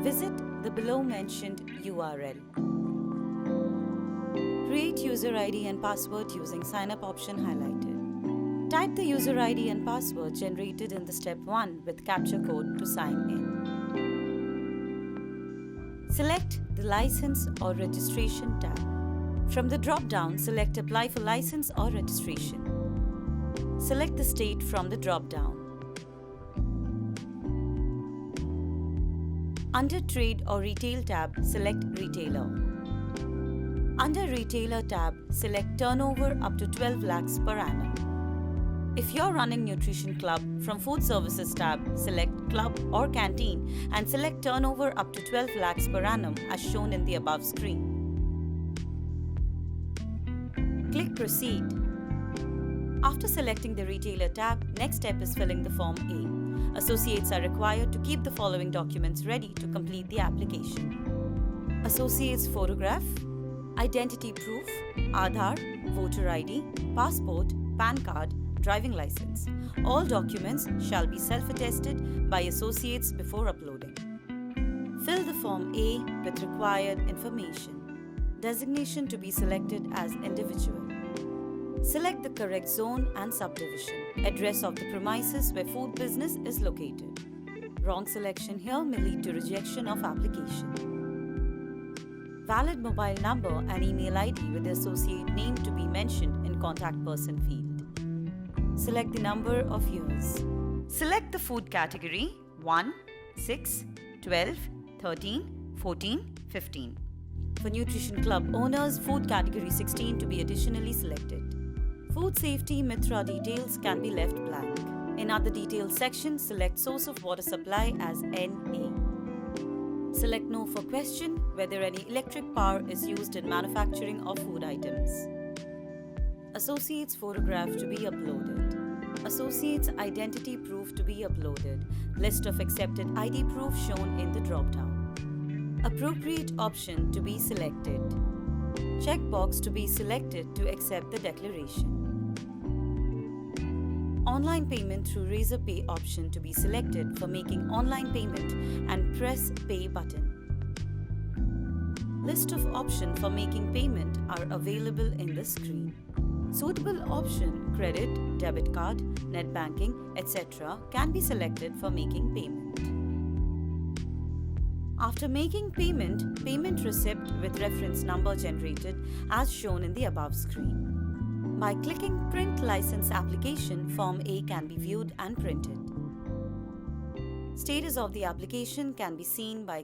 Visit the below mentioned URL. Create user ID and password using sign up option highlighted. Type the user ID and password generated in the step 1 with captcha code to sign in. Select the License or Registration tab. From the drop-down, select Apply for License or Registration. Select the state from the drop-down. Under Trade or Retail tab, select Retailer. Under Retailer tab, select Turnover up to 12 lakhs per annum. If you're running Nutrition Club, from Food Services tab, select Club or Canteen and select Turnover up to 12 lakhs per annum as shown in the above screen. Click Proceed. After selecting the Retailer tab, next step is filling the Form A. Associates are required to keep the following documents ready to complete the application. Associates photograph, identity proof, Aadhaar, voter ID, passport, PAN card, driving license. All documents shall be self-attested by associates before uploading. Fill the Form A with required information. Designation to be selected as individual. Select the correct zone and subdivision. Address of the premises where food business is located. Wrong selection here may lead to rejection of application. Valid mobile number and email ID with the associate name to be mentioned in contact person field. Select the number of years. Select the food category 1, 6, 12, 13, 14, 15. For Nutrition Club owners, food category 16 to be additionally selected. Food safety Mitra details can be left blank. In other details section, select source of water supply as NA. Select No for question whether any electric power is used in manufacturing of food items. Associates photograph to be uploaded. Associates identity proof to be uploaded. List of accepted ID proof shown in the drop-down. Appropriate option to be selected. Checkbox to be selected to accept the declaration. Online payment through Razorpay option to be selected for making online payment and press Pay button. List of options for making payment are available in the screen. Suitable option credit, debit card, net banking, etc. can be selected for making payment. After making payment, payment receipt with reference number generated as shown in the above screen. By clicking Print License Application, Form A can be viewed and printed. Status of the application can be seen by